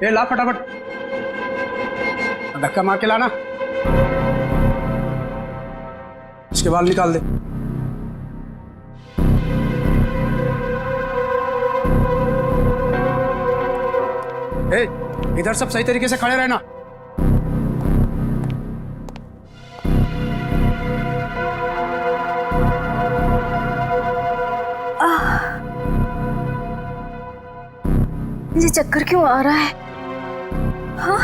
ये ला फटाफट, धक्का मार के लाना। इसके बाल निकाल दे। ए, इधर सब सही तरीके से खड़े रहना। मुझे चक्कर क्यों आ रहा है? हाँ?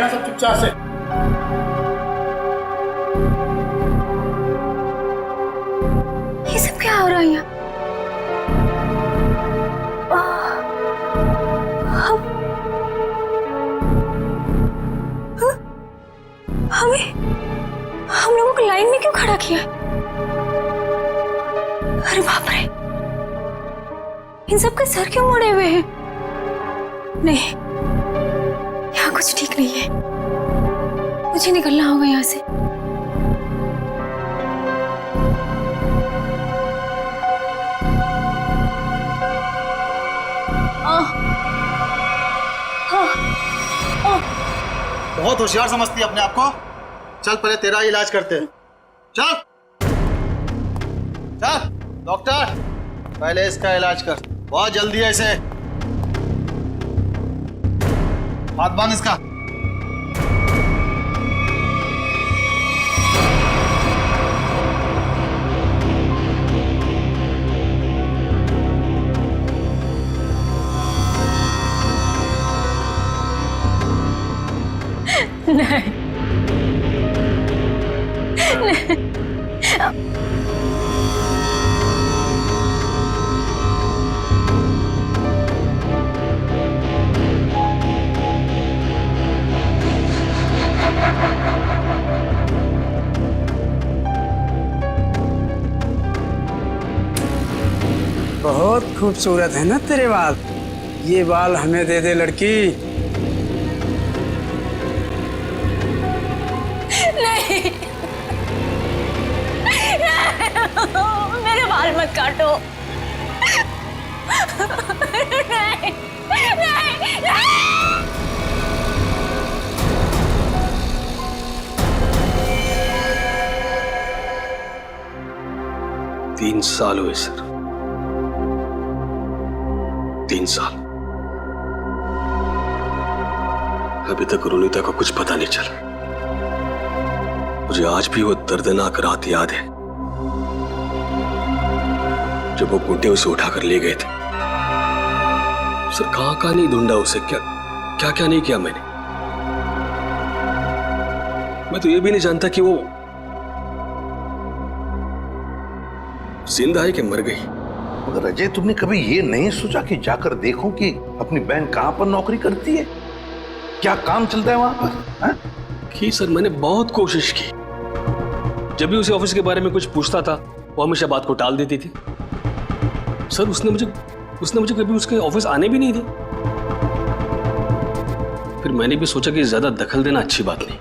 सब चुपचाप से। ये सब क्या हो रहा है यहाँ? हम लोगों को लाइन में क्यों खड़ा किया? अरे बाप रे, इन सब के सर क्यों मुड़े हुए हैं? नहीं, यहाँ कुछ ठीक नहीं है। मुझे निकलना होगा यहाँ से। बहुत होशियार समझती है अपने आप को। चल पहले तेरा इलाज करते हैं। चल चल डॉक्टर, पहले इसका इलाज कर। बहुत जल्दी है इसे। हाथ बांध इसका। नहीं, बहुत खूबसूरत है ना तेरे बाल। ये बाल हमें दे दे लड़की। नहीं, मेरे बाल मत काटो। नहीं, नहीं, नहीं। 3 साल हुए सर, 3 साल। अभी तक रोनिता को कुछ पता नहीं चला। मुझे आज भी वो दर्दनाक रात याद है जब वो गुड्डे उसे उठाकर ले गए थे। सर कहां नहीं ढूंढा उसे, क्या क्या नहीं किया मैंने। मैं तो ये भी नहीं जानता कि वो जिंदा है कि मर गई। मगर अजय, तुमने कभी ये नहीं सोचा कि जाकर देखो कि अपनी बहन कहां पर नौकरी करती है, क्या काम चलता है वहां पर? हा? की सर, मैंने बहुत कोशिश की। जब भी उसे ऑफिस के बारे में कुछ पूछता था वो हमेशा बात को टाल देती थी। सर उसने मुझे कभी उसके ऑफिस आने भी नहीं दी। फिर मैंने भी सोचा कि ज्यादा दखल देना अच्छी बात नहीं।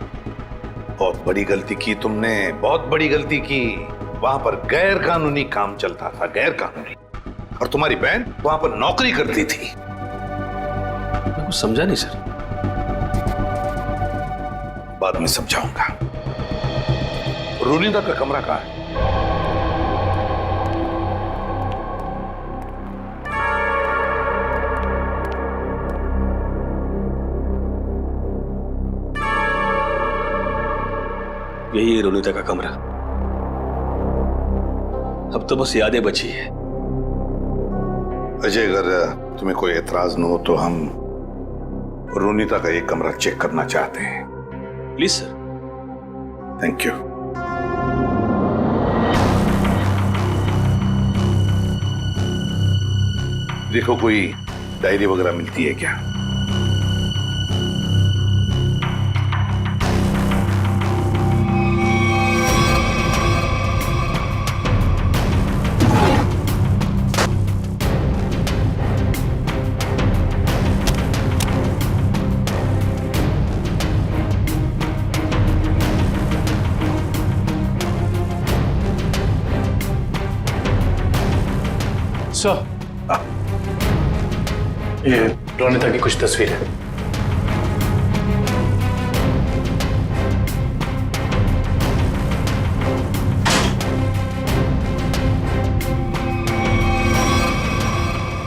बहुत बड़ी गलती की तुमने, बहुत बड़ी गलती की। वहां पर गैर कानूनी काम चलता था, गैर कानूनी। और तुम्हारी बहन वहां पर नौकरी करती थी। मैं कुछ समझा नहीं सर। बाद में समझाऊंगा। रोनिता का कमरा कहां है? यही है रोनिता का कमरा। अब तो बस यादें बची है। अजय, अगर तुम्हें कोई एतराज न हो तो हम रोनिता का एक कमरा चेक करना चाहते हैं। Please sir. Thank you. देखो कोई डायरी वगैरह मिलती है क्या? सर, ये रोनिता की कुछ तस्वीर है।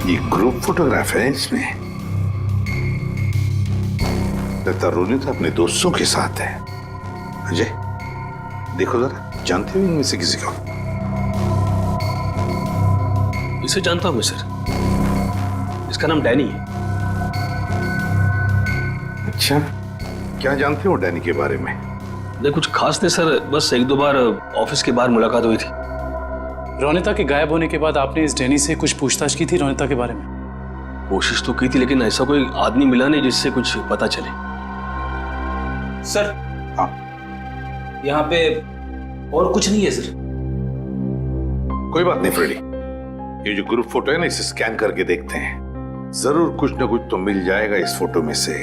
ये ग्रुप फोटोग्राफ है इसमें। लगता रोनिता अपने दोस्तों के साथ है। अजय देखो जरा, जानते हो इनमें से किसी को? इसे जानता हूं मैं सर, इसका नाम डैनी है। अच्छा, क्या जानते हो डैनी के बारे में? नहीं कुछ खास नहीं सर, बस एक दो बार ऑफिस के बाहर मुलाकात हुई थी। रोनिता के गायब होने के बाद आपने इस डैनी से कुछ पूछताछ की थी रोनिता के बारे में? कोशिश तो की थी, लेकिन ऐसा कोई आदमी मिला नहीं जिससे कुछ पता चले। सर, हाँ, यहाँ पे और कुछ नहीं है सर। कोई बात नहीं फ्रेडी, ये जो ग्रुप फोटो है ना, इसे स्कैन करके देखते हैं। जरूर कुछ ना कुछ तो मिल जाएगा इस फोटो में से।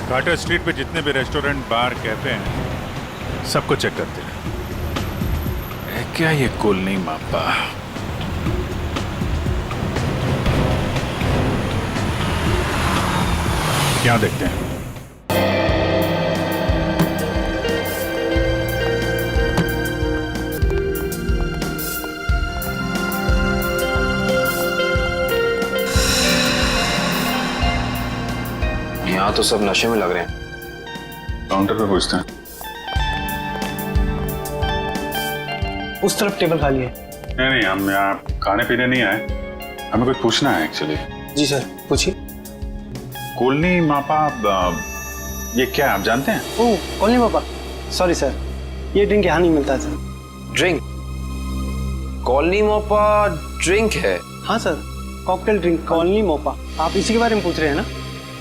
कार्टर स्ट्रीट पे जितने भी रेस्टोरेंट, बार, कैफे हैं, सबको चेक करते हैं। क्या ये कुल नहीं मापा? क्या देखते हैं? यहाँ तो सब नशे में लग रहे हैं। काउंटर पे पूछते हैं। उस तरफ टेबल खाली है। नहीं, हम यहाँ खाने पीने नहीं आए, हमें कुछ पूछना है एक्चुअली। जी सर, पूछिए। कोलनी मापा, ये क्या है आप जानते हैं? ओह, कॉलोनी पापा, सॉरी सर, ये ड्रिंक यहाँ नहीं मिलता sir. Drink? Colony Mopa drink है? हाँ sir, cocktail drink colony Mopa. आप इसी के बारे में पूछ रहे हैं ना?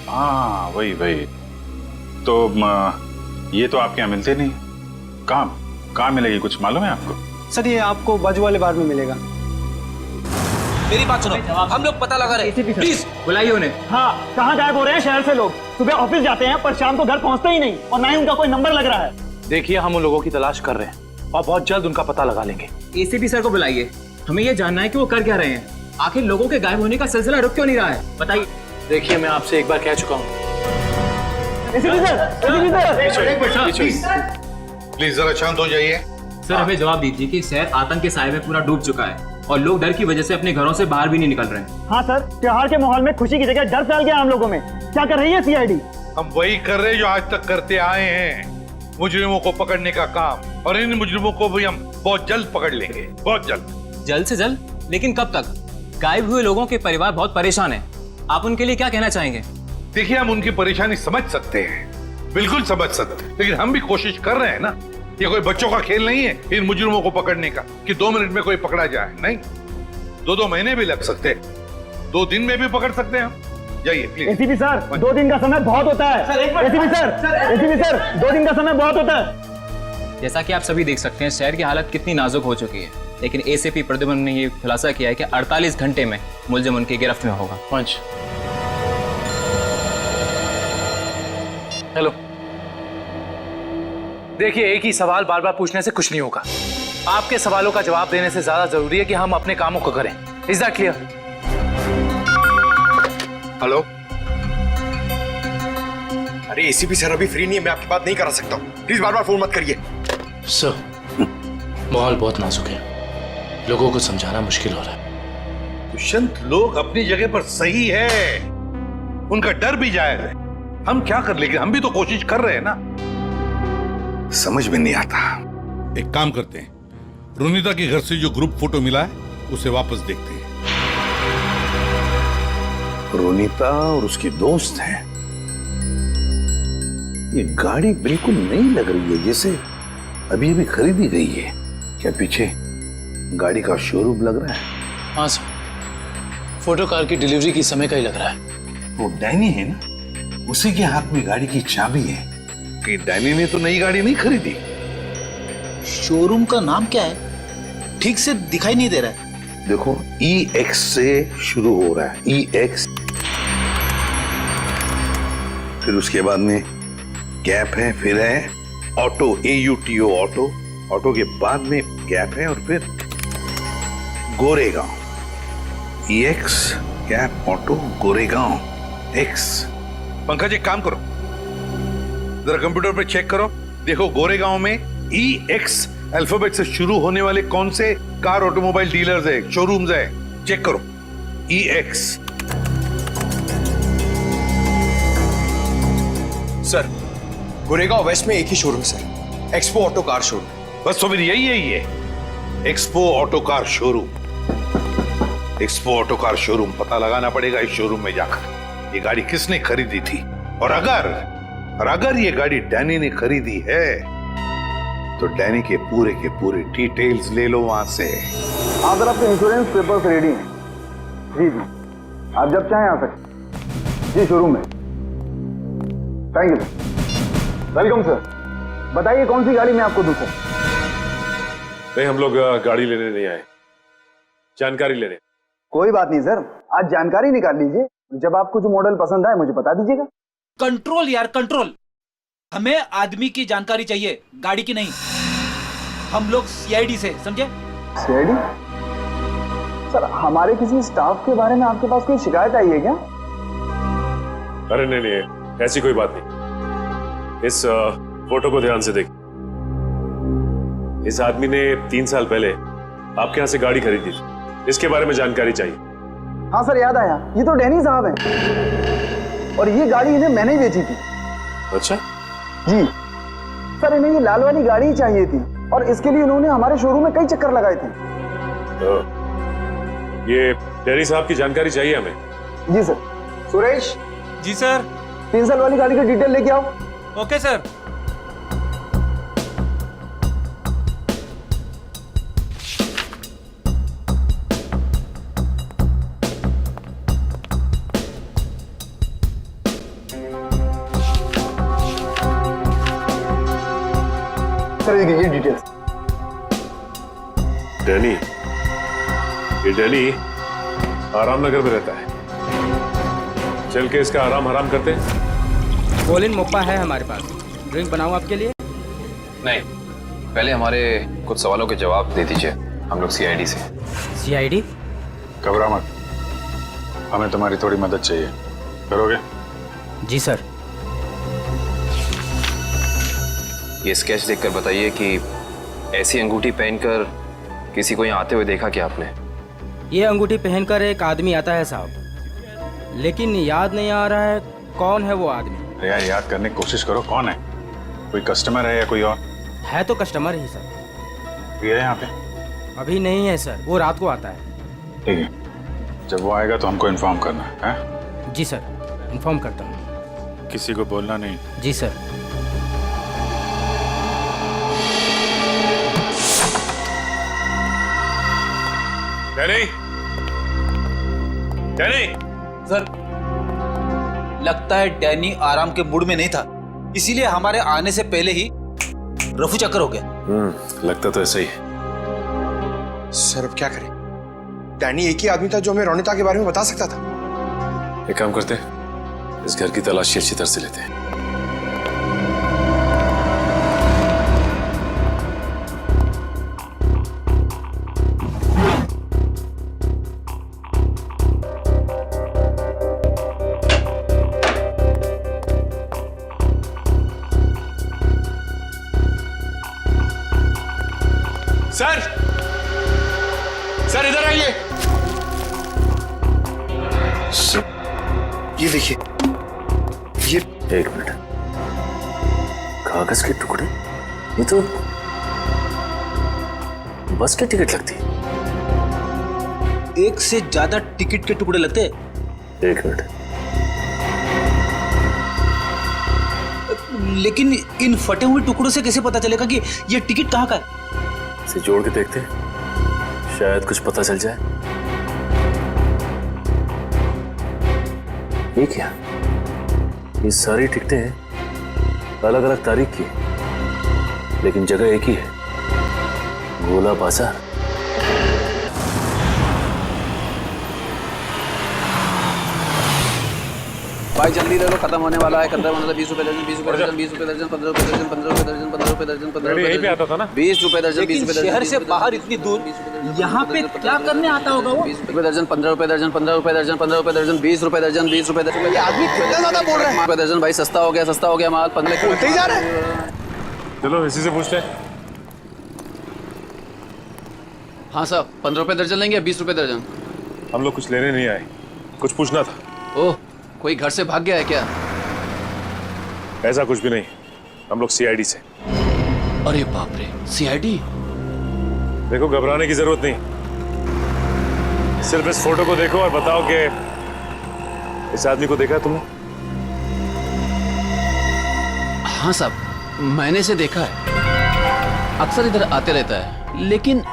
हाँ वही। तो ये तो आपके यहाँ मिलते नहीं। कहाँ मिलेगी, कुछ मालूम है आपको? सर ये आपको बाजू वाले बार में मिलेगा। मेरी बात सुनो, हम लोग पता लगा रहे, प्लीज बुलाइए उन्हें। हाँ, कहाँ गायब हो रहे हैं शहर से लोग? सुबह ऑफिस जाते हैं पर शाम को घर पहुँचते ही नहीं, और ना ही उनका कोई नंबर लग रहा है। देखिए, हम उन लोगों की तलाश कर रहे हैं और बहुत जल्द उनका पता लगा लेंगे। एसीपी सर को बुलाइए, हमें ये जानना है कि वो कर क्या रहे हैं। आखिर लोगों के गायब होने का सिलसिला रुक क्यों नहीं रहा है, बताइए। देखिए, मैं आपसे एक बार कह चुका हूँ। प्लीज जरा शांत हो जाइए। सर हमें जवाब दीजिए कि शहर आतंक के साए में पूरा डूब चुका है और लोग डर की वजह से अपने घरों से बाहर भी नहीं निकल रहे हैं। हाँ सर, त्योहार के माहौल में खुशी की जगह डर फैल गया हम लोगों में। क्या कर रही है सीआईडी? हम वही कर रहे हैं जो आज तक करते आए हैं, मुजरिमों को पकड़ने का काम। और इन मुजरिमों को भी हम बहुत जल्द पकड़ लेंगे, बहुत जल्द। जल्द से जल्द? लेकिन कब तक? गायब हुए लोगों के परिवार बहुत परेशान है, आप उनके लिए क्या कहना चाहेंगे? देखिए, हम उनकी परेशानी समझ सकते हैं, बिल्कुल समझ सकते हैं, लेकिन हम भी कोशिश कर रहे हैं ना। ये कोई बच्चों का खेल नहीं है इन मुजरिमों को पकड़ने का कि 2 मिनट में कोई पकड़ा जाए। नहीं, 2 महीने भी लग सकते हैं, 2 दिन में भी पकड़ सकते हैं हम। जाइए प्लीज। एसीपी सर, 2 दिन का समय बहुत होता है। एसीपी सर, 2 दिन का समय बहुत होता है। जैसा कि आप सभी देख सकते हैं, शहर की हालत कितनी नाजुक हो चुकी है, लेकिन एसीपी प्रद्युम्न ने ये खुलासा किया है कि 48 घंटे में मुलजिम उनकी गिरफ्त में होगा। पंच, हेलो। देखिए, एक ही सवाल बार बार पूछने से कुछ नहीं होगा। आपके सवालों का जवाब देने से ज्यादा जरूरी है कि हम अपने कामों को करें। Is that clear? हेलो। अरे एसीपी सर अभी फ्री नहीं है, मैं आपकी बात नहीं करा सकता हूँ, प्लीज बार बार फोन मत करिए। सर, माहौल बहुत नाजुक है, लोगों को समझाना मुश्किल हो रहा है। दुष्यंत, लोग अपनी जगह पर सही है, उनका डर भी जायज है। हम क्या कर लेंगे, हम भी तो कोशिश कर रहे हैं ना। समझ में नहीं आता। एक काम करते हैं, रोनिता के घर से जो ग्रुप फोटो मिला है उसे वापस देखते हैं। रोनिता और उसके दोस्त हैं। ये गाड़ी बिल्कुल नई लग रही है, जैसे अभी अभी खरीदी गई है। क्या पीछे गाड़ी का शोरूम लग रहा है? हाँ सर, फोटो कार की डिलीवरी की समय का ही लग रहा है। वो डैनी है ना, उसी के हाथ में गाड़ी की चाबी है। कि डैनी ने तो नई गाड़ी नहीं खरीदी। शोरूम का नाम क्या है, ठीक से दिखाई नहीं दे रहा है। देखो, EX से शुरू हो रहा है, EX, फिर उसके बाद में गैप है, फिर है ऑटो, AUTO ऑटो, ऑटो के बाद में गैप है और फिर Goregaon. EX gap auto Goregaon X। Pankaj एक काम करो, जरा कंप्यूटर पे चेक करो, देखो गोरेगांव में EX अल्फाबेट से शुरू होने वाले कौन से कार ऑटोमोबाइल डीलर्स है, शोरूम्स है, चेक करो। EX। सर गोरेगांव वेस्ट में एक ही showroom sir, Expo auto car showroom. बस तो फिर यही है, ये Expo auto car showroom. Expo auto car showroom पता लगाना पड़ेगा इस शोरूम में जाकर ये गाड़ी किसने खरीदी थी, और अगर ये गाड़ी डैनी ने खरीदी है तो डैनी के पूरे डिटेल्स ले लो वहां से। हाँ सर, आपके इंश्योरेंस पेपर्स रेडी हैं। जी जी, आप जब चाहें आ सकते जी शोरूम में। Thank you sir. Welcome sir. बताइए कौन सी गाड़ी मैं आपको दूं सर? नहीं, हम लोग गाड़ी लेने नहीं आए, जानकारी लेने। कोई बात नहीं सर, आज जानकारी निकाल लीजिए। जब आपको जो मॉडल पसंद आए मुझे बता दीजिएगा। कंट्रोल यार कंट्रोल, हमें आदमी की जानकारी चाहिए, गाड़ी की नहीं। हम लोग CID से, समझे? CID? सर हमारे किसी स्टाफ के बारे में आपके पास कोई शिकायत आई है क्या? अरे नहीं, ऐसी कोई बात नहीं। इस फोटो को ध्यान से देखिए। इस आदमी ने 3 साल पहले आपके यहाँ से गाड़ी खरीदी थी, इसके बारे में जानकारी चाहिए। हाँ सर याद आया, ये तो डैनी साहब हैं और ये गाड़ी इन्हें मैंने ही बेची थी। अच्छा जी सर, इन्हें ये लाल वाली गाड़ी ही चाहिए थी और इसके लिए इन्होंने हमारे शोरूम में कई चक्कर लगाए थे। तो ये डैनी साहब की जानकारी चाहिए हमें। जी सर। सुरेश। जी सर। 3 साल वाली गाड़ी का डिटेल लेके आओ। Okay sir. ये डिटेल्स। डैनी आरामनगर में रहता है, चल के इसका आराम हराम करते हैं। कोलिन मोप्पा है हमारे पास, ड्रिंक बनाऊं आपके लिए? नहीं, पहले हमारे कुछ सवालों के जवाब दे दीजिए, हम लोग CID से। CID? घबरा मत, हमें तुम्हारी थोड़ी मदद चाहिए, करोगे? जी सर। ये स्केच देखकर बताइए कि ऐसी अंगूठी पहनकर किसी को यहाँ आते हुए देखा क्या आपने? ये अंगूठी पहनकर एक आदमी आता है साहब, लेकिन याद नहीं आ रहा है कौन है वो आदमी। यार याद करने की कोशिश करो, कौन है? कोई कस्टमर है या कोई और? है तो कस्टमर ही सर। ये है यहाँ पे? अभी नहीं है सर, वो रात को आता है। ठीक है, जब वो आएगा तो हमको इन्फॉर्म करना है। जी सर, इन्फॉर्म करता हूँ। किसी को बोलना नहीं। जी सर। डैनी सर, लगता है डैनी आराम के मूड में नहीं था, इसीलिए हमारे आने से पहले ही रफू चक्कर हो गया। लगता तो ऐसा ही है। सर अब क्या करें? डैनी एक ही आदमी था जो हमें रोनिता के बारे में बता सकता था। एक काम करते हैं, इस घर की तलाशी अच्छी तरह से लेते हैं। सर इधर आइए। ये देखिए, ये 1 मिनट, कागज के टुकड़े? ये तो बस की टिकट लगती है। एक से ज्यादा टिकट के टुकड़े लगते हैं। 1 मिनट, लेकिन इन फटे हुए टुकड़ों से कैसे पता चलेगा कि ये टिकट कहाँ का है? इसे जोड़ के देखते, शायद कुछ पता चल जाए। ये क्या? ये सारी टिकटें अलग अलग तारीख की, लेकिन जगह एक ही है, गोला बाजार। भाई जल्दी ले लो, खत्म होने वाला है। 20 रुपए दर्जन, 20 रुपए दर्जन, 20 रुपए दर्जन, 15 रुपए दर्जन, 15 रुपए दर्जन, 15 रुपए दर्जन, 15 रुपए यहीं पे आता था ना? 20 रुपए दर्जन, 20 रुपए दर्जन। शहर से बाहर इतनी दूर यहाँ पे क्या करने आता होगा वो? 20 रुपए दर्जन, 15 रुपए दर्जन, 15 रुपए दर्जन, 15 रुपए दर्जन, 20 रुपए दर्जन, 20 रुपए दर्जन। आदमी कितना ज्यादा बोल रहा है? रुपए दर्जन भाई, सस्ता हो गया माल। 15 बोलते ही जा रहा है। चलो इसी से पूछते हैं। हाँ साहब, 15 रुपए दर्जन लेंगे या 20 रुपए दर्जन? हम लोग कुछ लेने नहीं आए, कुछ पूछना था। ओह, कोई घर से भाग गया है क्या? ऐसा कुछ भी नहीं, हम लोग सीआईडी से। अरे बाप रे, सीआईडी? देखो घबराने की जरूरत नहीं, सिर्फ इस फोटो को देखो और बताओ कि इस आदमी को देखा है तुमने? हाँ साहब, मैंने इसे देखा है, अक्सर इधर आते रहता है, लेकिन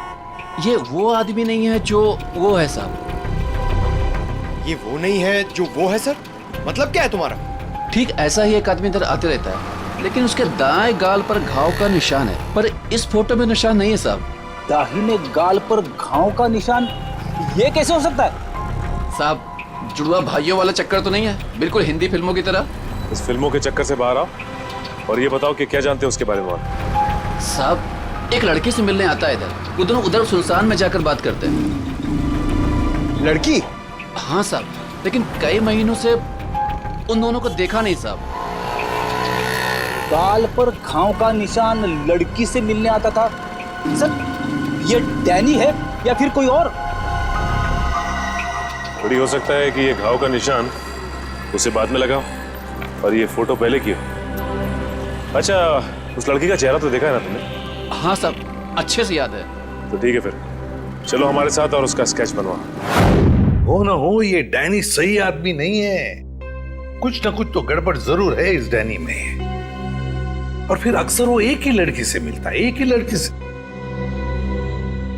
ये वो आदमी नहीं है जो वो है साहब। ये वो नहीं है जो वो है सर? मतलब क्या है तुम्हारा? ठीक ऐसा ही एक आदमी इधर आते रहता है, लेकिन उसके दाएं गाल पर घाव का निशान है, पर इस फोटो में निशान नहीं है साहब। दाहिने गाल पर घाव का निशान, ये कैसे हो सकता है? साहब, जुड़वा भाइयों वाला चक्कर तो नहीं है? बिल्कुल हिंदी फिल्मों की तरह। इस फिल्मों के चक्कर से बाहर आओ और ये बताओ कि क्या जानते हैं उसके बारे में आप? साहब, एक लड़की से मिलने आता है इधर, उधर सुनसान में जाकर बात करते हैं। लड़की? हाँ साहब, लेकिन कई महीनों से उन दोनों को देखा नहीं साहब। गाल पर घाव का निशान, लड़की से मिलने आता था। सर, ये डैनी है या फिर कोई और? थोड़ी हो सकता है कि ये घाव का निशान उसे बाद में लगा और ये फोटो पहले की हो। अच्छा, उस लड़की का चेहरा तो देखा है ना तुमने? हाँ साहब, अच्छे से याद है। तो ठीक है, फिर चलो हमारे साथ और उसका स्केच बनवा। हो ना हो, ये डैनी सही आदमी नहीं है। कुछ ना कुछ तो गड़बड़ जरूर है इस डैनी में। और फिर अक्सर वो एक ही लड़की से मिलता है, एक ही लड़की से।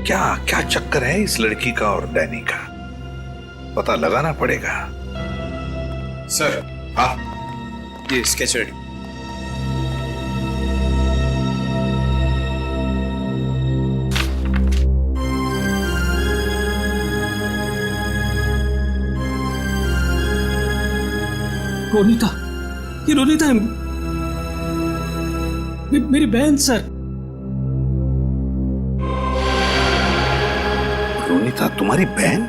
क्या क्या चक्कर है इस लड़की का और डैनी का? पता लगाना पड़ेगा। सर, हाँ, ये स्केच रेडी। रोनिता, ये रोनिता है, मेरी बहन सर। रोनिता तुम्हारी बहन?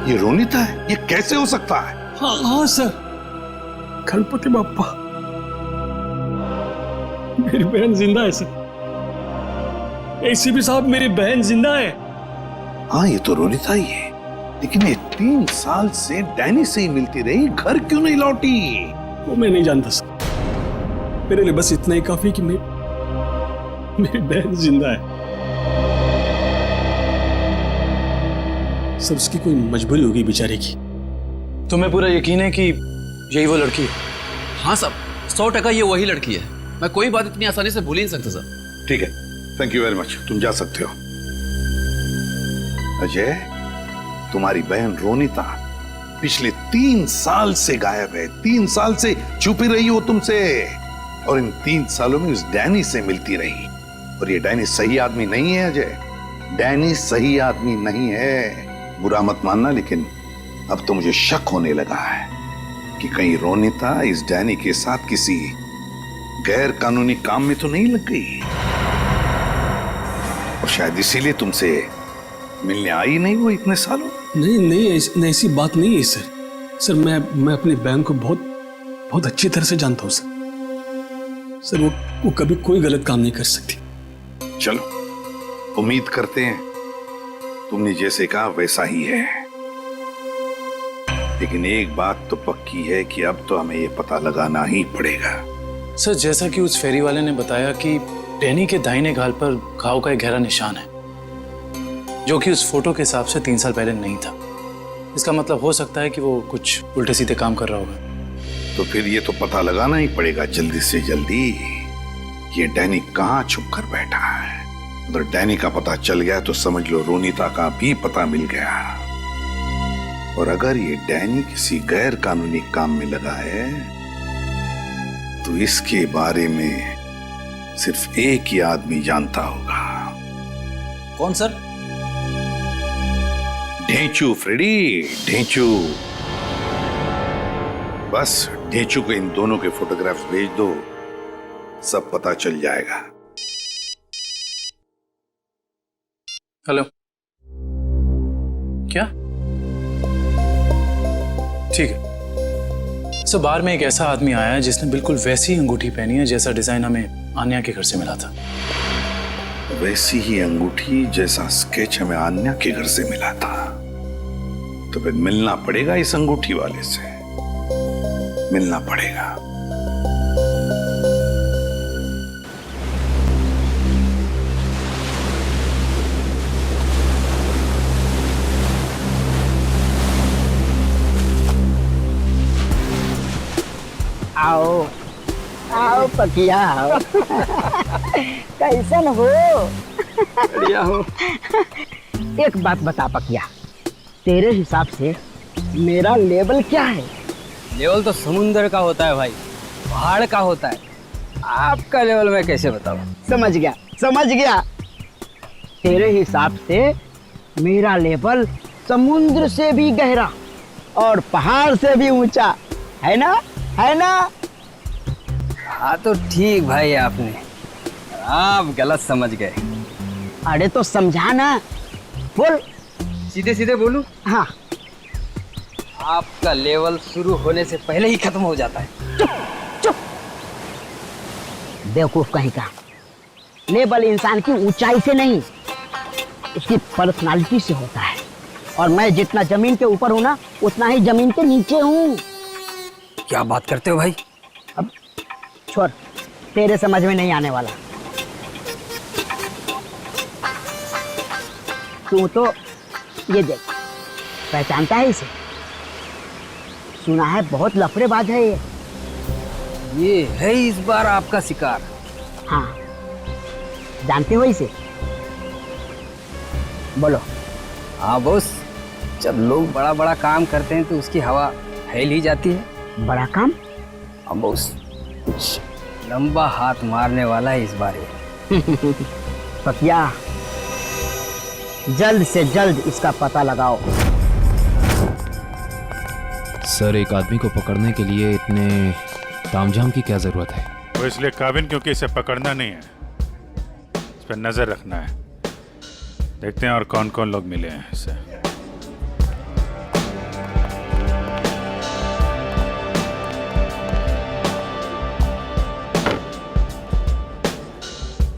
ये रोनिता है? ये कैसे हो सकता है? हाँ सर, गणपति बाप्पा, मेरी बहन जिंदा है सर। एसीपी साहब, मेरी बहन जिंदा है। हाँ, ये तो रोनिता ही है, लेकिन ये 3 साल से डैनी से ही मिलती रही, घर क्यों नहीं लौटी? वो मैं नहीं जानता सर, मेरे लिए बस इतना ही काफी कि मेरी बहन जिंदा है सर। उसकी कोई मजबूरी होगी बेचारे की। तुम्हें पूरा यकीन है कि यही वो लड़की है? हाँ साहब, 100% ये वही लड़की है। मैं कोई बात इतनी आसानी से भूल ही नहीं सकता सर। ठीक है, थैंक यू वेरी मच, तुम जा सकते हो। अजय, तुम्हारी बहन रोनिता पिछले 3 साल से गायब है। 3 साल से छुपी रही हो तुमसे, और इन 3 सालों में उस डैनी से मिलती रही। और ये डैनी सही आदमी नहीं है अजय, डैनी सही आदमी नहीं है। बुरा मत मानना, लेकिन अब तो मुझे शक होने लगा है कि कहीं रोनिता इस डैनी के साथ किसी गैर कानूनी काम में तो नहीं लग गई, और शायद इसीलिए तुमसे मिलने आई नहीं वो इतने सालों। नहीं, ऐसी बात नहीं है सर। सर, मैं अपनी बहन को बहुत अच्छी तरह से जानता हूँ सर। वो कभी कोई गलत काम नहीं कर सकती। चलो, उम्मीद करते हैं तुमने जैसे कहा वैसा ही है, लेकिन एक बात तो पक्की है कि अब तो हमें ये पता लगाना ही पड़ेगा। सर, जैसा कि उस फेरी वाले ने बताया कि डैनी के दाहिने गाल पर घाव का एक गहरा निशान है, जो कि उस फोटो के हिसाब से 3 साल पहले नहीं था। इसका मतलब हो सकता है कि वो कुछ उल्टे सीधे काम कर रहा होगा। तो फिर ये तो पता लगाना ही पड़ेगा जल्दी से जल्दी, ये डैनी कहाँ छुप कर बैठा है। अगर डैनी का पता चल गया तो समझ लो रोनिता का भी पता मिल गया। और अगर ये डैनी किसी गैर कानूनी काम में लगा है तो इसके बारे में सिर्फ एक ही आदमी जानता होगा। कौन सर? ढेंचू फ्रेडी, ढेंचू। बस ढेंचू को इन दोनों के फोटोग्राफ्स भेज दो, सब पता चल जाएगा। हेलो, क्या? ठीक है। सो बार में एक ऐसा आदमी आया है जिसने बिल्कुल वैसी अंगूठी पहनी है जैसा डिजाइन हमें आन्या के घर से मिला था। वैसी ही अंगूठी जैसा स्केच हमें आन्या के घर से मिला था। तो फिर मिलना पड़ेगा इस अंगूठी वाले से, मिलना पड़ेगा। आओ आओ पकिया आओ। कैसन हो? बढ़िया हो। एक बात बता पकिया, तेरे हिसाब से मेरा लेवल क्या है? लेवल तो समुंदर का होता है भाई, पहाड़ का होता है। आपका लेवल मैं कैसे बताऊं? समझ गया समझ गया। तेरे हिसाब से मेरा लेवल समुद्र से भी गहरा और पहाड़ से भी ऊंचा है ना? है ना? हाँ तो ठीक भाई, आपने आप गलत समझ गए। अरे तो समझा ना, बोल। सीधे सीधे बोलूं? हाँ। आपका लेवल शुरू होने से पहले ही खत्म हो जाता है। चुप चुप, बेवकूफ कहीं का। लेवल इंसान की ऊंचाई से नहीं, उसकी पर्सनालिटी से होता है। और मैं जितना जमीन के ऊपर हूं ना, उतना ही जमीन के नीचे हूं। क्या बात करते हो भाई? अब छोड़, तेरे समझ में नहीं आने वाला। तू तो ये देख, पहचानता है इसे? सुना है बहुत लफड़ेबाज है ये है इस बार आपका शिकार। हाँ, जानते हो इसे? बोलो। हाँ बॉस, जब लोग बड़ा बड़ा काम करते हैं तो उसकी हवा फैल ही जाती है। बड़ा काम? हाँ बॉस, कुछ लंबा हाथ मारने वाला है इस बार ये। पकिया, जल्द से जल्द इसका पता लगाओ। सर, एक आदमी को पकड़ने के लिए इतने तामझाम की क्या जरूरत है? वो इसलिए काबिन क्योंकि इसे पकड़ना नहीं है, इस पर नजर रखना है। देखते हैं और कौन कौन लोग मिले हैं इससे।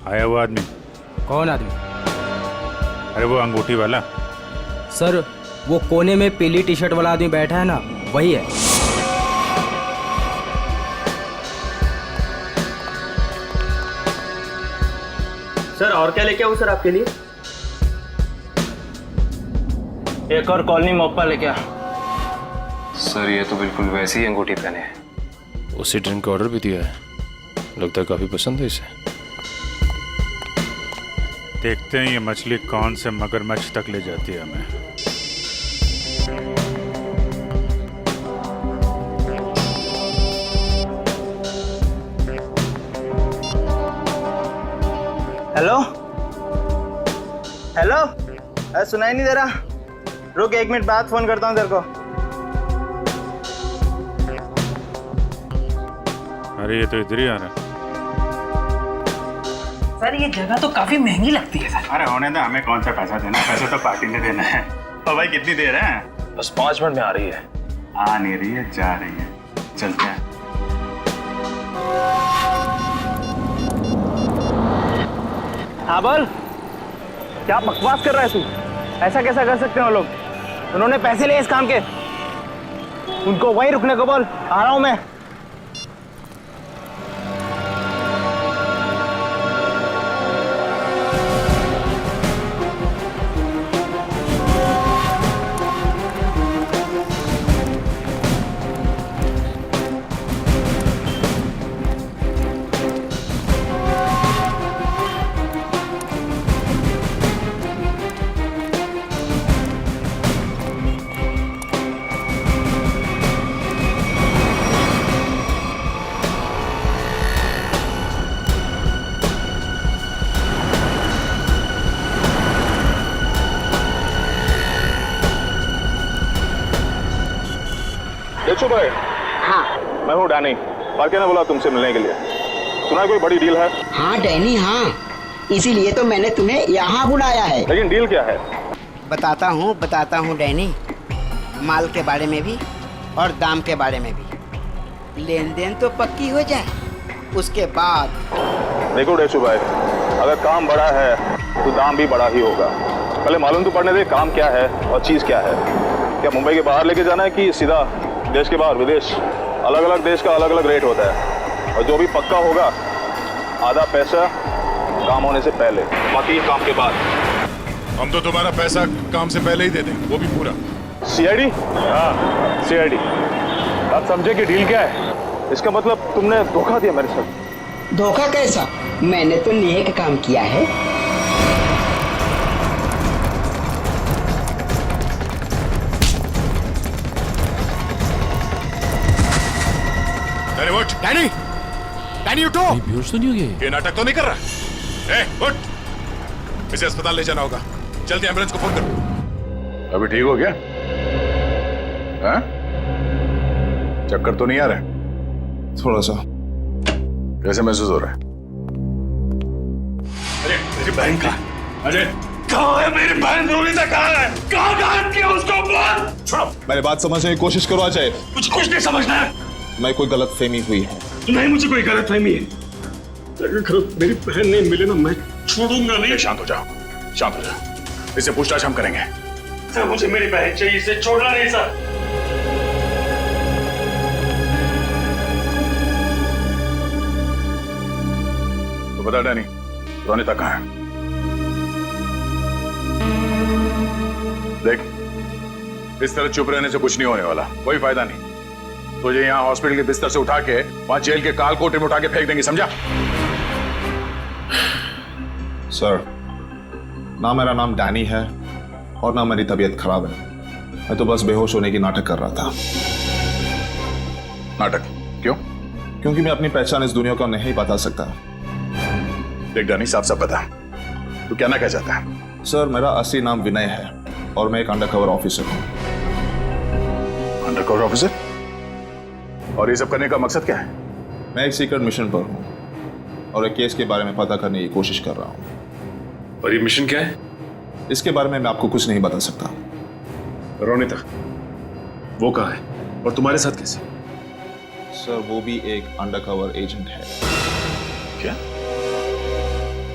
आया वो आदमी? कौन आदमी? अरे वो अंगूठी वाला। सर, वो कोने में पीली टी शर्ट वाला आदमी बैठा है ना, वही है। सर, और क्या लेके आऊं सर आपके लिए? एक और कॉलोनी मोप्पा लेके आ। सर, ये तो बिल्कुल वैसी ही अंगूठी पहने हैं। उसी ड्रिंक का ऑर्डर भी दिया है, लगता है काफी पसंद है इसे। देखते हैं ये मछली कौन से मगरमच्छ तक ले जाती है हमें। हेलो हेलो, अरे सुनाई नहीं दे रहा? रुक, 1 मिनट बाद फोन करता हूँ तेरे को। अरे ये तो इधर ही आ रहा है। सर, ये जगह तो काफी महंगी लगती है सर। अरे होने दे, हमें कौन सा पैसा देना है, पैसा तो पार्टी ने देना है। और भाई कितनी देर है? बस 5 मिनट में आ रही है। आ नहीं रही है, जा रही है। चलते हैं। हाँ बोल, क्या बकवास कर रहा है तू? ऐसा कैसा कर सकते हैं वो लोग? उन्होंने पैसे लिए इस काम के। उनको वहीं रुकने को बोल, आ रहा हूं मैं। भाई, हाँ, मैं हूँ डैनी। पार्के ने बोला तुमसे मिलने के लिए। सुना है कोई बड़ी डील है? हाँ डैनी हाँ, इसीलिए तो मैंने तुम्हें यहाँ बुलाया है। लेकिन डील क्या है? बताता हूँ डैनी। माल के बारे में भी और दाम के बारे में भी। लेन देन तो पक्की हो जाए, उसके बाद। देखो डेशु भाई, अगर काम बड़ा है तो दाम भी बड़ा ही होगा। पहले मालूम तो पड़ने दे काम क्या है और चीज़ क्या है। क्या मुंबई के बाहर लेके जाना है कि सीधा देश के बाहर विदेश? अलग अलग देश का अलग अलग रेट होता है, और जो भी पक्का होगा आधा पैसा काम होने से पहले, बाकी काम के बाद। हम तो तुम्हारा पैसा काम से पहले ही दे दें, वो भी पूरा। सीआईडी? हाँ सीआईडी। आप समझे कि डील क्या है? इसका मतलब तुमने धोखा दिया मेरे साथ। धोखा कैसा? मैंने तो नेक काम किया है। अरे उठ डैनी, डैनी उठो। बेहोश तो नहीं हो गए? ये नाटक तो नहीं कर रहा? ए उठ, इसे अस्पताल ले जाना होगा। जल्दी एम्बुलेंस को फोन करो। अभी ठीक हो गया? हाँ? चक्कर तो नहीं आ रहा? थोड़ा सा। कैसे महसूस हो रहा है? अरे मेरी बहन कहाँ? अरे कहाँ है मेरी बहन? रोनिता कहाँ है? कहाँ गायब किया उसको? बोल। छोड़ो। मेरी बात समझने की कोशिश करो अजय। मुझे कुछ नहीं समझना है। मैं कोई गलत फहमी हुई है? नहीं, मुझे कोई गलत फहमी है। अगर मेरी बहन नहीं मिले ना, मैं छोड़ूंगा नहीं। शांत हो जाओ, शांत हो जाओ। इसे पूछताछ हम करेंगे। सर मुझे मेरी बहन चाहिए, इसे छोड़ना नहीं सर। तो बता डैनी, रोनिता कहाँ है? देख, इस तरह चुप रहने से कुछ नहीं होने वाला, कोई फायदा नहीं। तुझे यहाँ हॉस्पिटल के बिस्तर से उठा के वहां जेल के काल कोठरी में उठा के फेंक देंगे, समझा? सर, ना मेरा नाम डैनी है और ना मेरी तबीयत खराब है। मैं तो बस बेहोश होने की नाटक कर रहा था। नाटक? क्यों? क्योंकि मैं अपनी पहचान इस दुनिया को नहीं बता सकता। देख डैनी, साफ साफ बता, तू कहना क्या चाहता है? सर, मेरा असली नाम विनय है और मैं एक अंडरकवर ऑफिसर हूँ। Undercover officer? और ये सब करने का मकसद क्या है? मैं एक सीक्रेट मिशन पर हूँ और एक केस के बारे में पता करने की कोशिश कर रहा हूँ। और ये मिशन क्या है? इसके बारे में मैं आपको कुछ नहीं बता सकता। रोनिता, वो कहाँ है और तुम्हारे साथ कैसे? सर, वो भी एक अंडरकवर एजेंट है। क्या?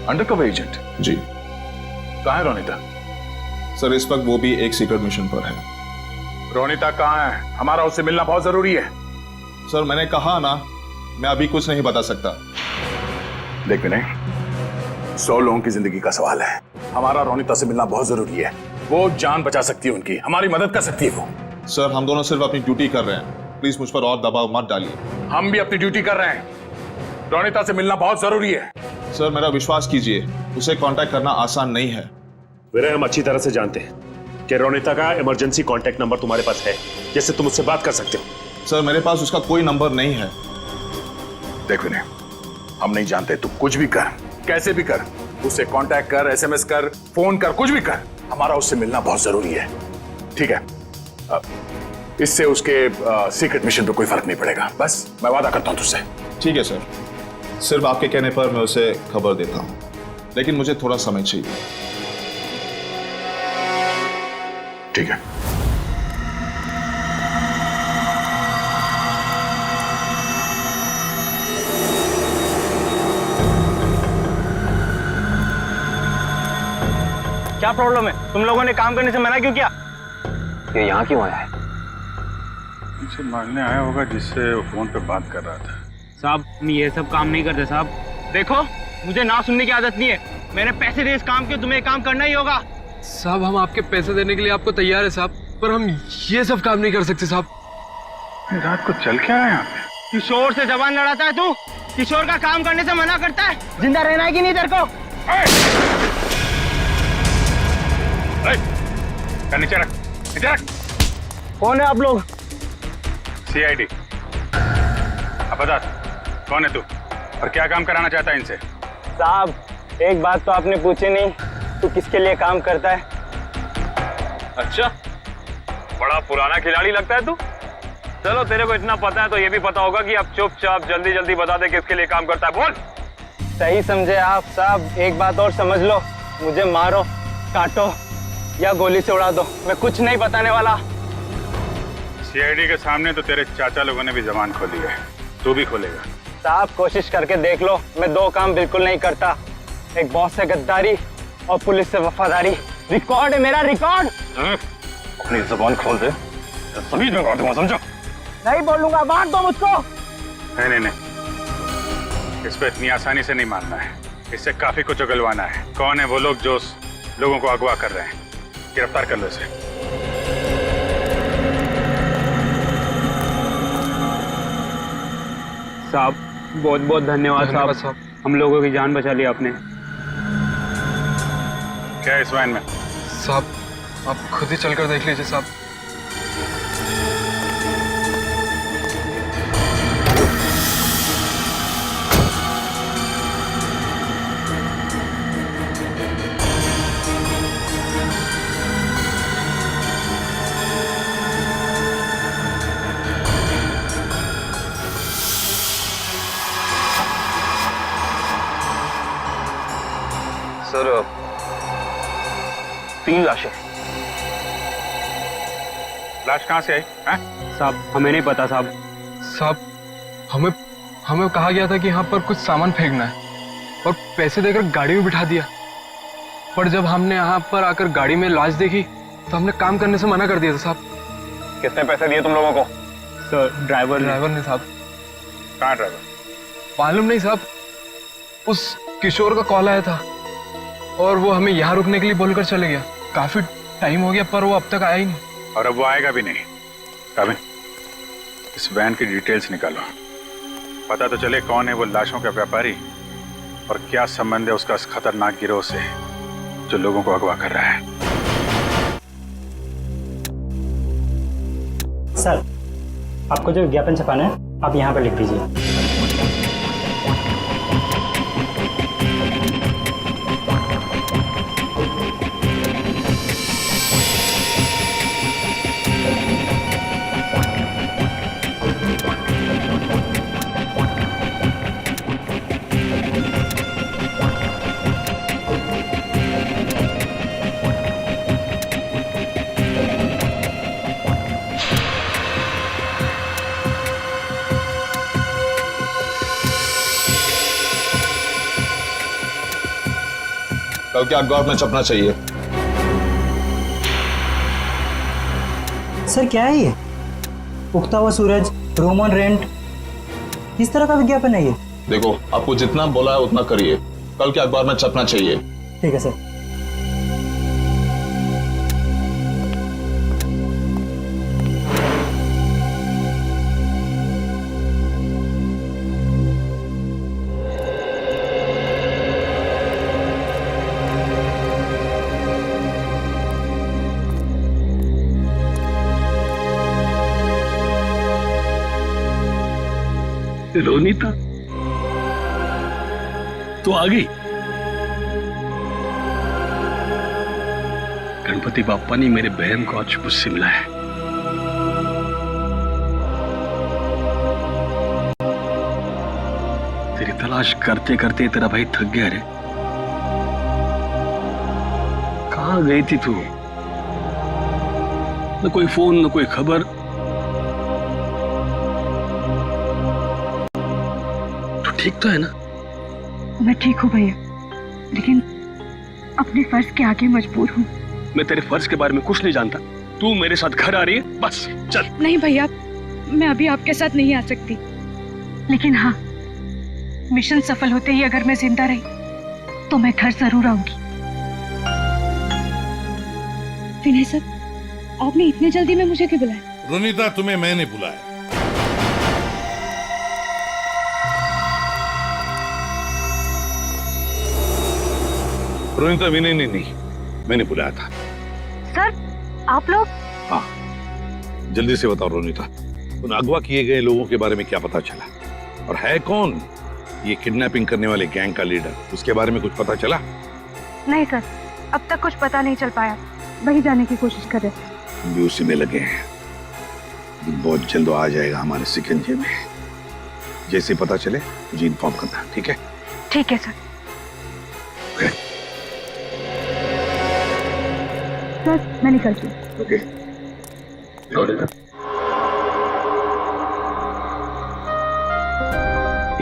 Undercover agent? जी। कहाँ है रोनिता? सर, इस वक्त वो भी एक सीक्रेट मिशन पर है। रोनिता कहाँ है? हमारा उससे मिलना बहुत जरूरी है। सर, मैंने कहा ना, मैं अभी कुछ नहीं बता सकता। देख विनय, 100 लोगों की जिंदगी का सवाल है। हमारा रोनिता से मिलना बहुत जरूरी है। वो जान बचा सकती है उनकी, हमारी मदद कर सकती है वो। सर, हम दोनों सिर्फ अपनी ड्यूटी कर रहे हैं। प्लीज मुझ पर और दबाव मत डालिए। हम भी अपनी ड्यूटी कर रहे हैं। रोनिता से मिलना बहुत जरूरी है। सर, मेरा विश्वास कीजिए, उसे कांटेक्ट करना आसान नहीं है। विनय, हम अच्छी तरह से जानते हैं कि रोनिता का इमरजेंसी कांटेक्ट नंबर तुम्हारे पास है, जिससे तुम उससे बात कर सकते हो। सर, मेरे पास उसका कोई नंबर नहीं है। देख विनय, हम नहीं जानते, तू कुछ भी कर, कैसे भी कर, उससे कांटेक्ट कर, एसएमएस कर, फोन कर, कुछ भी कर, हमारा उससे मिलना बहुत जरूरी है। ठीक है? इससे उसके सीक्रेट मिशन पे कोई फर्क नहीं पड़ेगा। बस मैं वादा करता हूं तुझसे। ठीक है सर, सिर्फ आपके कहने पर मैं उसे खबर देता हूं, लेकिन मुझे थोड़ा समय चाहिए। ठीक है। क्या प्रॉब्लम है? तुम लोगों ने काम करने से मना क्यों किया? ये यहाँ क्यों आया है? मुझे मांगने आया होगा जिससे वो फोन पे बात कर रहा था। साहब, हम ये सब काम नहीं करते साहब। देखो, मुझे ना सुनने की आदत नहीं है। मैंने पैसे दिए इस काम के, तुम्हें काम करना ही होगा। साहब, हम आपके पैसे देने के लिए आपको तैयार है साहब, पर हम ये सब काम नहीं कर सकते साहब। रात को चल क्या रहा है यहाँ पे? किशोर से जबान लड़ाता है तू? किशोर का काम करने से मना करता है? जिंदा रहना है कि नहीं तेरे को? नीचे रख, नीचे रख। कौन है आप लोग? सीआईडी। अब बता, कौन है तू और क्या काम कराना चाहता है इनसे? साहब, एक बात तो आपने पूछी नहीं, तू किसके लिए काम करता है? अच्छा, बड़ा पुराना खिलाड़ी लगता है तू। चलो तेरे को इतना पता है तो ये भी पता होगा कि अब चुपचाप जल्दी जल्दी बता दे किसके लिए काम करता है। बोल। सही समझे आप साहब। एक बात और समझ लो, मुझे मारो, काटो या गोली से उड़ा दो, मैं कुछ नहीं बताने वाला। सीआईडी के सामने तो तेरे चाचा लोगों ने भी जबान खोली है, तू भी खोलेगा? साहब कोशिश करके देख लो, मैं दो काम बिल्कुल नहीं करता, एक बॉस से गद्दारी और पुलिस से वफादारी। रिकॉर्ड है मेरा, रिकॉर्ड। अपनी जबान खोल दे, सभी में काट दूंगा, समझो? नहीं बोलूंगा, मार दो मुझको। नहीं, इस पे इतनी आसानी से नहीं मारना है, इससे काफी कुछ उगलवाना है। कौन है वो लोग जो लोगों को अगवा कर रहे हैं? गिरफ्तार कर लो इसे। साहब बहुत बहुत धन्यवाद साहब, हम लोगों की जान बचा ली आपने। क्या है इस वैन में? साहब आप खुद ही चलकर देख लीजिए साहब। सर 3 लाशें। लाश कहाँ से आई? साहब हमें नहीं पता साहब। साहब हमें कहा गया था कि यहाँ पर कुछ सामान फेंकना है और पैसे देकर गाड़ी में बिठा दिया, पर जब हमने यहाँ पर आकर गाड़ी में लाश देखी तो हमने काम करने से मना कर दिया था साहब। कितने पैसे दिए तुम लोगों को? सर ड्राइवर ने साहब। कहाँ ड्राइवर? मालूम नहीं साहब, उस किशोर का कॉल आया था और वो हमें यहाँ रुकने के लिए बोलकर चले गया। काफी टाइम हो गया पर वो अब तक आया ही नहीं। और अब वो आएगा भी नहीं। काबिन, इस वैन की डिटेल्स निकालो, पता तो चले कौन है वो लाशों का व्यापारी और क्या संबंध है उसका इस खतरनाक गिरोह से जो लोगों को अगवा कर रहा है। सर आपको जो विज्ञापन छपाना है आप यहाँ पर लिख दीजिए। कल के अखबार में छपना चाहिए। सर क्या है ये? उगता हुआ सूरज, रोमन रेंट, किस तरह का विज्ञापन है ये? देखो आपको जितना बोला है उतना करिए, कल के अखबार में छपना चाहिए। ठीक है सर। रोनीता तो आ गई। गणपति बाप्पा ने मेरे बहन को आज मुझसे मिलाया है। तेरी तलाश करते करते तेरा भाई थक गया रे। कहाँ गई थी तू? न कोई फोन न कोई खबर। ठीक तो है ना? मैं ठीक हूँ भैया, लेकिन अपने फर्ज के आगे मजबूर हूँ। मैं तेरे फर्ज के बारे में कुछ नहीं जानता। तू मेरे साथ घर आ रही है, बस चल। नहीं भैया, मैं अभी आपके साथ नहीं आ सकती, लेकिन हाँ, मिशन सफल होते ही अगर मैं जिंदा रही तो मैं घर जरूर आऊंगी। विनय सर, आपने इतने जल्दी में मुझे क्यों बुलाया? रोनीता तुम्हें मैंने बुलाया। रोनीता विनय ने नहीं, मैंने बुलाया था। सर आप लोग? हाँ, जल्दी से बताओ रोनीता, उन अगवा किए गए लोगों के बारे में क्या पता चला? और है कौन ये किडनैपिंग करने वाले गैंग का लीडर? उसके बारे में कुछ पता चला? नहीं सर, अब तक कुछ पता नहीं चल पाया, वही जाने की कोशिश कर रहे। हम भी उसी में लगे हैं। बहुत जल्द वो आ जाएगा हमारे शिकंजे में। जैसे पता चले मुझे इन्फॉर्म करना, ठीक है? ठीक है सर। सर मैं निकलती हूँ। ओके।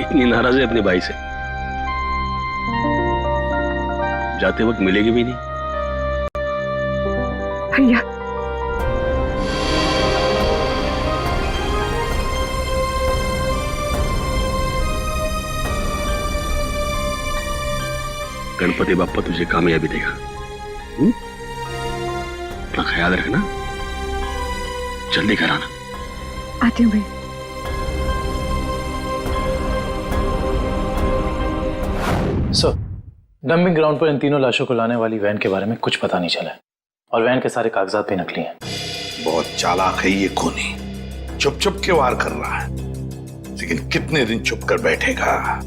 इतनी नाराज है अपने भाई से, जाते वक्त मिलेगी भी नहीं। भैया गणपति बाप्पा तुझे कामयाबी देगा। अपना ख्याल रखना, जल्दी घर आना। आती हूँ भैया। सर, डंपिंग ग्राउंड पर इन तीनों लाशों को लाने वाली वैन के बारे में कुछ पता नहीं चला है और वैन के सारे कागजात भी नकली हैं। बहुत चालाक है ये खूनी, चुप चुप के वार कर रहा है, लेकिन कितने दिन चुप कर बैठेगा?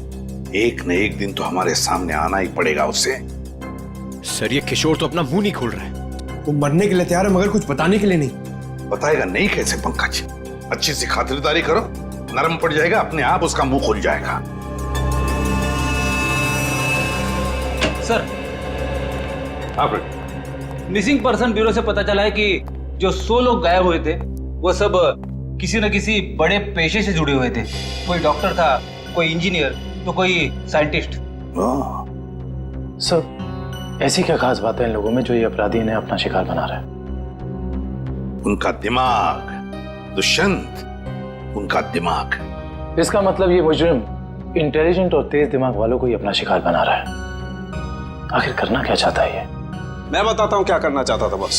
एक न एक दिन तो हमारे सामने आना ही पड़ेगा उसे। सर ये किशोर तो अपना मुंह नहीं खोल रहा है। वो मरने के लिए तैयार है मगर कुछ बताने के लिए नहीं। बताएगा नहीं कैसे पंकज? अच्छी सी खातिरदारी करो, नरम पड़ जाएगा, अपने आप उसका मुंह खुल जाएगा। सर, मिसिंग पर्सन ब्यूरो से पता चला है कि जो 100 लोग गायब हुए थे वो सब किसी न किसी बड़े पेशे से जुड़े हुए थे। कोई डॉक्टर था, कोई इंजीनियर, तो कोई साइंटिस्ट। सर, ऐसी क्या खास बात है इन लोगों में जो ये अपराधी इन्हें अपना शिकार बना रहा है? उनका दिमाग दुष्यंत, उनका दिमाग। इसका मतलब ये मुजरिम इंटेलिजेंट और तेज दिमाग वालों को ही अपना शिकार बना रहा है। आखिर करना क्या चाहता है ये? मैं बताता हूँ क्या करना चाहता था बस।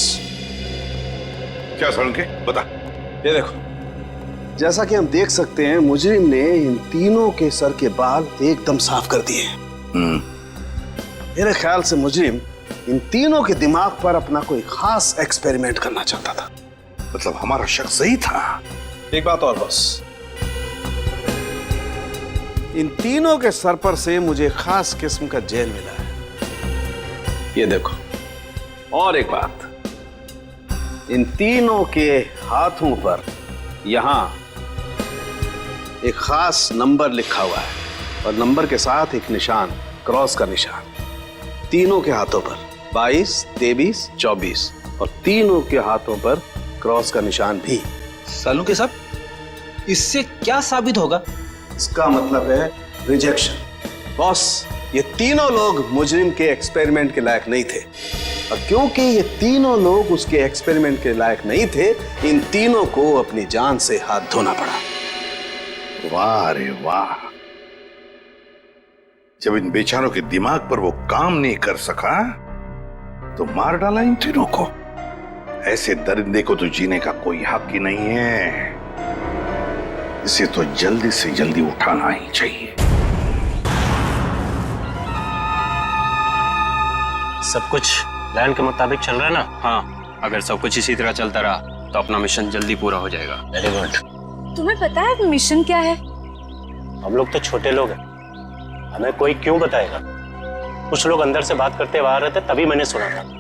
क्या सड़न के बता। ये देखो, जैसा कि हम देख सकते हैं मुजरिम ने इन तीनों के सर के बाल एकदम साफ कर दिए। मेरे ख्याल से मुजरिम इन तीनों के दिमाग पर अपना कोई खास एक्सपेरिमेंट करना चाहता था। मतलब हमारा शक सही था। एक बात और बस, इन तीनों के सर पर से मुझे खास किस्म का जेल मिला है। ये देखो, और एक बात, इन तीनों के हाथों पर यहां एक खास नंबर लिखा हुआ है और नंबर के साथ एक निशान, क्रॉस का निशान। तीनों के हाथों पर 22, 23, 24 और तीनों के हाथों पर क्रॉस का निशान भी। सालों के साथ इससे क्या साबित होगा? इसका मतलब है रिजेक्शन। बॉस, ये तीनों लोग मुजरिम के एक्सपेरिमेंट के लायक नहीं थे और क्योंकि ये तीनों लोग उसके एक्सपेरिमेंट के लायक नहीं थे, इन तीनों को अपनी जान से हाथ धोना पड़ा। वाह रे वाह, जब इन बेचारों के दिमाग पर वो काम नहीं कर सका तो मार डाला इन तीनों को। ऐसे दरिंदे को तो जीने का कोई हक ही नहीं है। इसे तो जल्दी से जल्दी उठाना ही चाहिए। सब कुछ प्लान के मुताबिक चल रहा है ना? हाँ, अगर सब कुछ इसी तरह चलता रहा तो अपना मिशन जल्दी पूरा हो जाएगा। Very good. तुम्हें पता है मिशन क्या है? हम लोग तो छोटे लोग हैं, हमें कोई क्यों बताएगा? कुछ लोग अंदर से बात करते हुए आ रहे थे, तभी मैंने सुना था।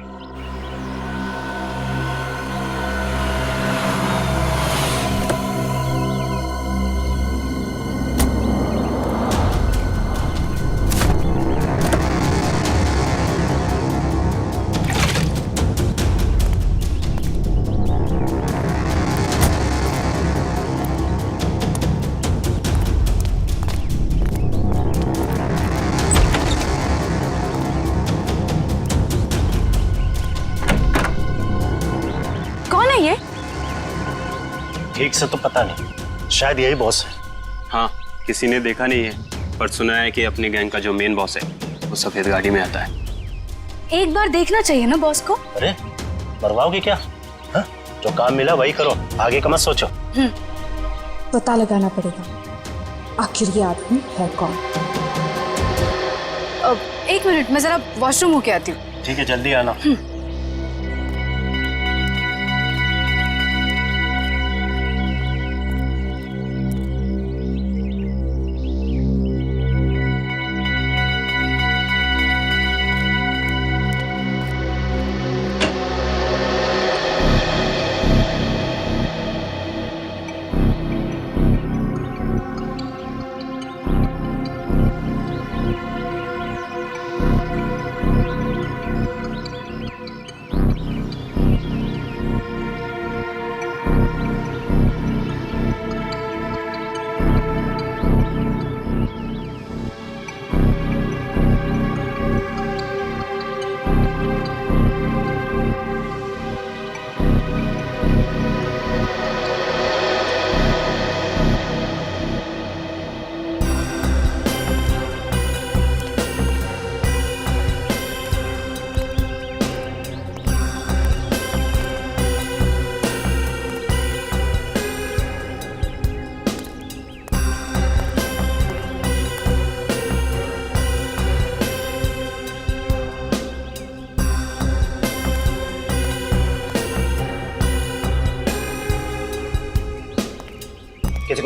ठीक से तो पता नहीं, शायद यही बॉस है। हाँ, किसी ने देखा नहीं है, पर सुना है कि अपनी गैंग का जो मेन बॉस है वो सफेद गाड़ी में आता है। एक बार देखना चाहिए ना बॉस को। अरे मरवाओगे क्या? हा? जो काम मिला वही करो, आगे का मत सोचो। पता लगाना पड़ेगा आखिर ये आदमी है कौन। एक मिनट, मैं जरा वॉशरूम होके आती हूँ। ठीक है, जल्दी आना।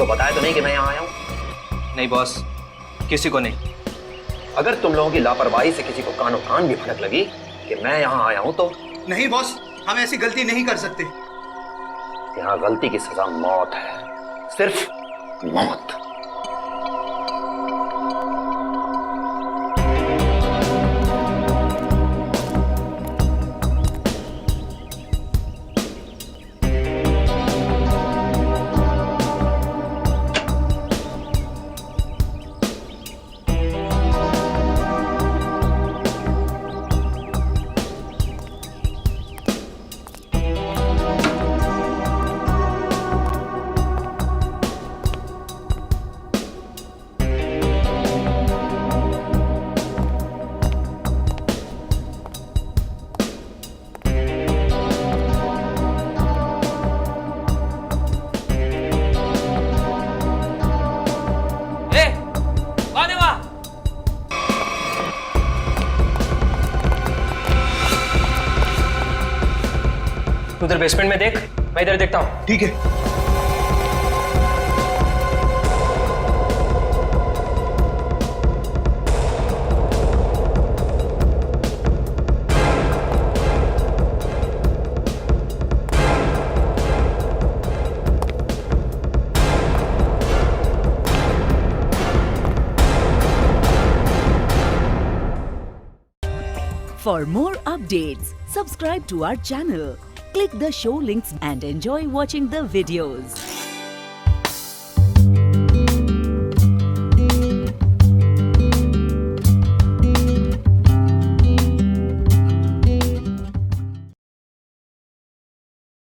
को बताया तो नहीं कि मैं यहाँ आया हूँ? नहीं बॉस, किसी को नहीं। अगर तुम लोगों की लापरवाही से किसी को कानो कान भी भनक लगी कि मैं यहाँ आया हूँ तो? नहीं बॉस, हम ऐसी गलती नहीं कर सकते। यहाँ गलती की सजा मौत है, सिर्फ मौत। उधर बेसमेंट में देख, मैं इधर देखता हूँ। ठीक है। For more updates, subscribe to our channel. Click the show links and enjoy watching the videos.